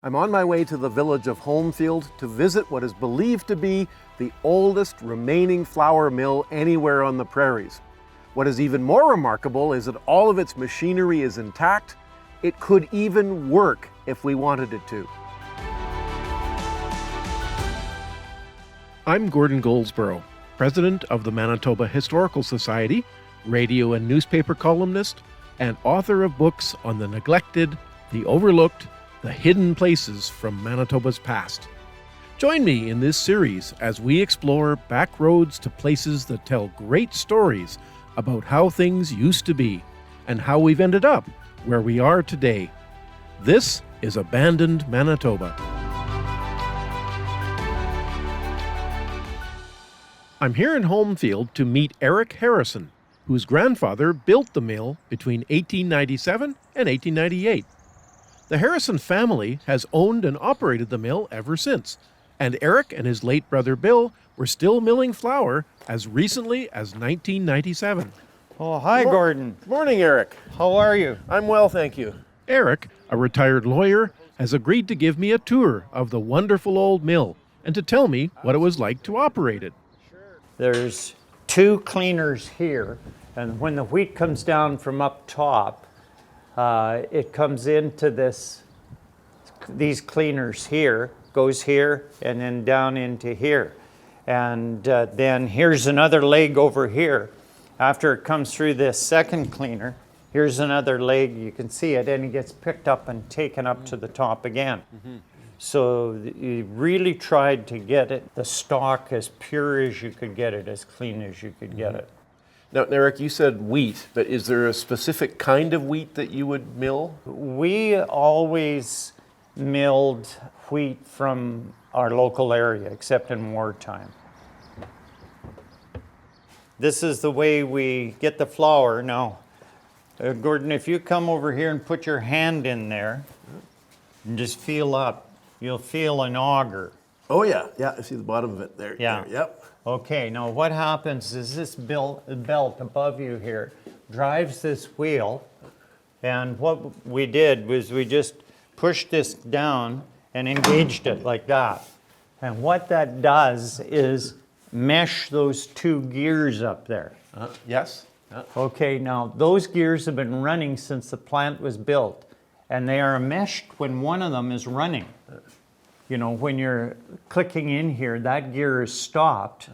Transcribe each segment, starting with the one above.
I'm on my way to the village of Homefield to visit what is believed to be the oldest remaining flour mill anywhere on the prairies. What is even more remarkable is that all of its machinery is intact. It could even work if we wanted it to. I'm Gordon Goldsborough, president of the Manitoba Historical Society, radio and newspaper columnist, and author of books on the neglected, the overlooked, the hidden places from Manitoba's past. Join me in this series as we explore back roads to places that tell great stories about how things used to be and how we've ended up where we are today. This is Abandoned Manitoba. I'm here in Homefield to meet Errick Harrison, whose grandfather built the mill between 1897 and 1898. The Harrison family has owned and operated the mill ever since, and Errick and his late brother Bill were still milling flour as recently as 1997. Oh, hi, Gordon. Good morning, Errick. How are you? I'm well, thank you. Errick, a retired lawyer, has agreed to give me a tour of the wonderful old mill and to tell me what it was like to operate it. There's two cleaners here, and when the wheat comes down from up top, it comes into these cleaners here, goes here, and then down into here. And then here's another leg over here. After it comes through this second cleaner, here's another leg, you can see it, and it gets picked up and taken up to the top again. Mm-hmm. So you really tried to get it, the stock as pure as you could get it, as clean as you could get it. Now, Errick, you said wheat, but is there a specific kind of wheat that you would mill? We always milled wheat from our local area, except in wartime. This is the way we get the flour. Now, Gordon, if you come over here and put your hand in there and just feel up, you'll feel an auger. Oh, yeah. Yeah, I see the bottom of it there. Yeah. There. Yep. Okay, now what happens is this belt above you here drives this wheel, and what we did was we just pushed this down and engaged it like that. And what that does is mesh those two gears up there. Yes. Okay, now those gears have been running since the plant was built, and they are meshed when one of them is running. You know, when you're clicking in here, that gear is stopped,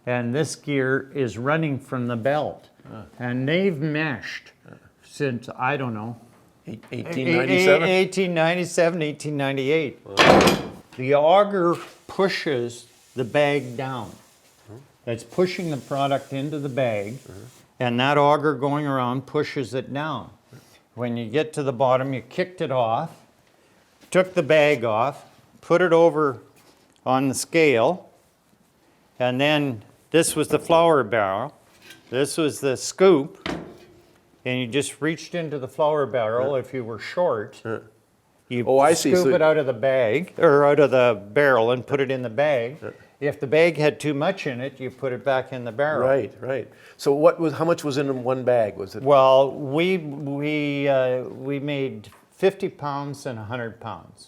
and this gear is running from the belt. And they've meshed since, I don't know, 1897? 1898. Wow. The auger pushes the bag down. It's pushing the product into the bag, and that auger going around pushes it down. When you get to the bottom, you kicked it off, took the bag off, put it over on the scale, and then this was the flour barrel, this was the scoop, and you just reached into the flour barrel if you were short. You scoop it out of the bag, or out of the barrel and put it in the bag. If the bag had too much in it, you put it back in the barrel. Right. So how much was in one bag? Was it? Well, we made 50 pounds and 100 pounds.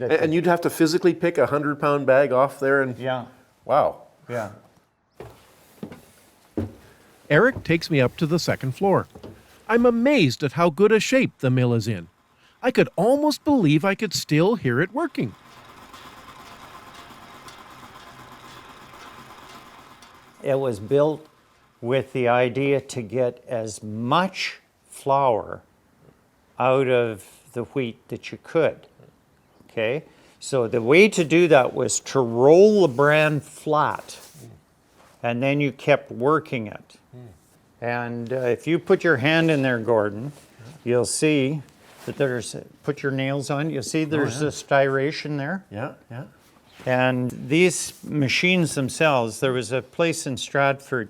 And you'd have to physically pick a 100-pound bag off there and... Yeah. Wow. Yeah. Errick takes me up to the second floor. I'm amazed at how good a shape the mill is in. I could almost believe I could still hear it working. It was built with the idea to get as much flour out of the wheat that you could. Okay, so the way to do that was to roll the bran flat, and then you kept working it. And if you put your hand in there, Gordon, you'll see that put your nails on, you'll see there's a styration there. Yeah. And these machines themselves, there was a place in Stratford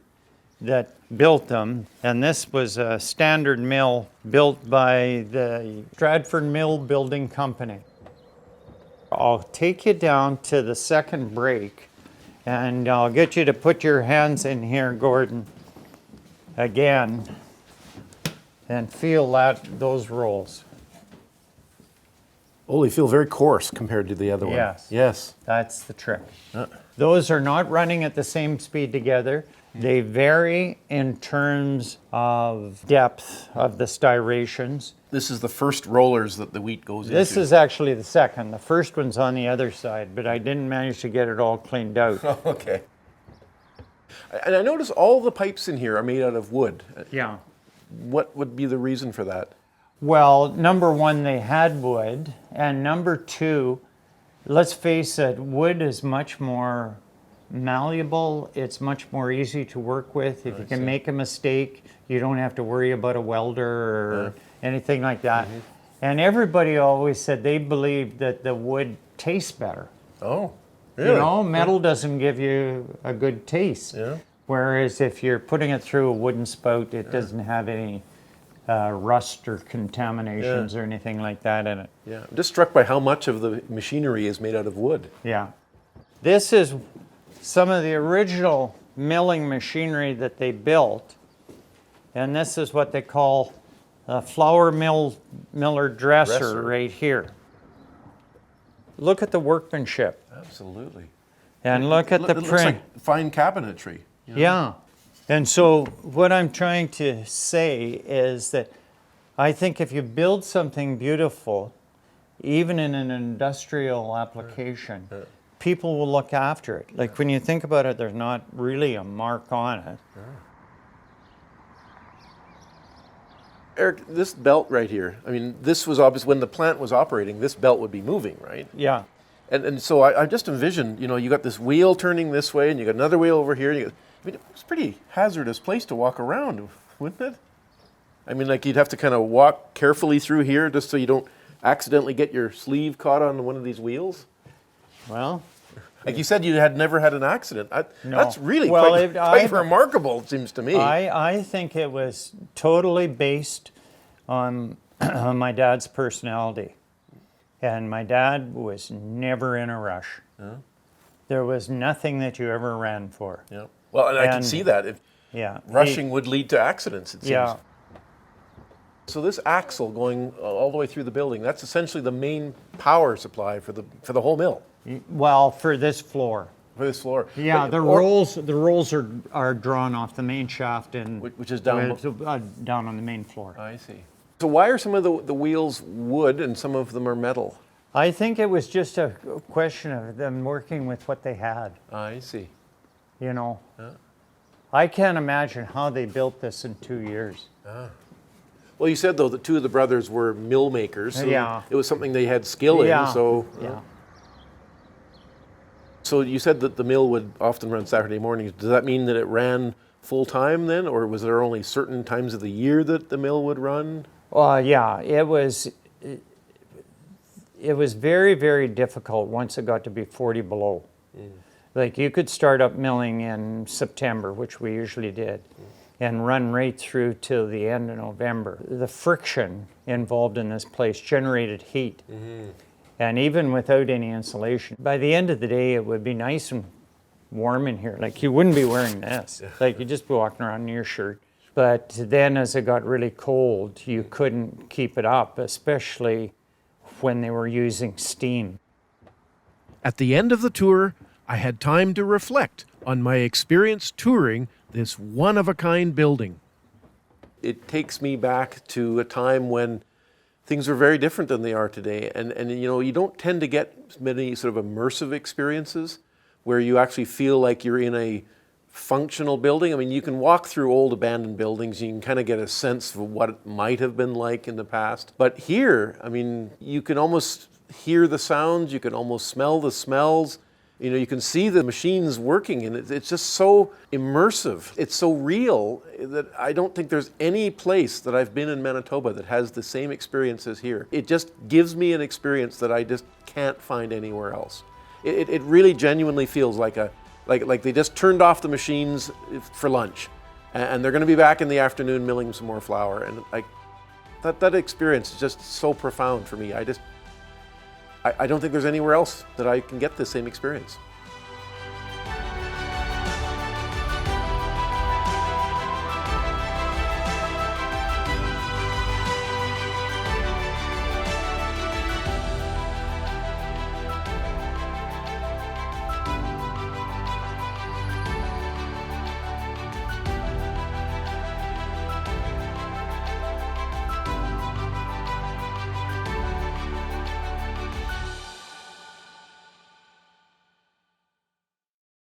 that built them, and this was a standard mill built by the Stratford Mill Building Company. I'll take you down to the second break, and I'll get you to put your hands in here, Gordon, again, and feel those rolls. Oh, they feel very coarse compared to the other one. Yes. Yes. That's the trick. Those are not running at the same speed together. They vary in terms of depth of the styrations. This is the first rollers that the wheat goes This into. is actually the second. The first one's on the other side, but I didn't manage to get it all cleaned out. Oh, okay. And I notice all the pipes in here are made out of wood. Yeah. What would be the reason for that? Well, number one, they had wood, and number two, let's face it, wood is much more malleable. It's much more easy to work with. If you can make a mistake, you don't have to worry about a welder or anything like that. And everybody always said they believed that the wood tastes better. Oh, really? You know, metal doesn't give you a good taste. Yeah. Whereas if you're putting it through a wooden spout, it doesn't have any rust or contaminations or anything like that in it. Yeah. I'm just struck by how much of the machinery is made out of wood. Yeah. This is some of the original milling machinery that they built. And this is what they call a flour miller dresser right here. Look at the workmanship. Absolutely. And look at the It looks print. like fine cabinetry. You know? Yeah. And so what I'm trying to say is that I think if you build something beautiful, even in an industrial application, people will look after it. Like when you think about it, there's not really a mark on it. Errick, this belt right here, I mean, this was obvious when the plant was operating, this belt would be moving, right? Yeah. And so I just envisioned, you know, you got this wheel turning this way and you got another wheel over here. And I mean, it's a pretty hazardous place to walk around, wouldn't it? I mean, like you'd have to kind of walk carefully through here just so you don't accidentally get your sleeve caught on one of these wheels. Well, Like you said, you had never had an accident. No. That's really Well, quite remarkable, it seems to me. I think it was totally based on my dad's personality. And my dad was never in a rush. There was nothing that you ever ran for. Yeah. Well, and I can see that. Yeah. Rushing would lead to accidents, it seems. Yeah. So this axle going all the way through the building, that's essentially the main power supply for the whole mill, Well, for this floor. for this floor. Yeah, But- the rolls are drawn off the main shaft and Which is down. down on the main floor. I see. So why are some of the wheels wood and some of them are metal? I think it was just a question of them working with what they had, I see. you know. I can't imagine how they built this in 2 years. Well, you said, though, that two of the brothers were mill makers. So Yeah. it was something they had skill in, so... Yeah. So you said that the mill would often run Saturday mornings. Does that mean that it ran full-time then, or was there only certain times of the year that the mill would run? Yeah, it was very, very difficult once it got to be 40 below. Like you could start up milling in September, which we usually did, and run right through till the end of November. The friction involved in this place generated heat. And even without any insulation, by the end of the day, it would be nice and warm in here. Like you wouldn't be wearing this. Like you'd just be walking around in your shirt. But then as it got really cold, you couldn't keep it up, especially when they were using steam. At the end of the tour, I had time to reflect on my experience touring this one-of-a-kind building. It takes me back to a time when things were very different than they are today. And you know, you don't tend to get many sort of immersive experiences where you actually feel like you're in a functional building. I mean, you can walk through old abandoned buildings, you can kind of get a sense of what it might have been like in the past. But here, I mean, you can almost hear the sounds, you can almost smell the smells. You know, you can see the machines working, and it's just so immersive. It's so real that I don't think there's any place that I've been in Manitoba that has the same experience as here. It just gives me an experience that I just can't find anywhere else. It really genuinely feels like they just turned off the machines for lunch, and they're going to be back in the afternoon milling some more flour. And that experience is just so profound for me. I don't think there's anywhere else that I can get the same experience.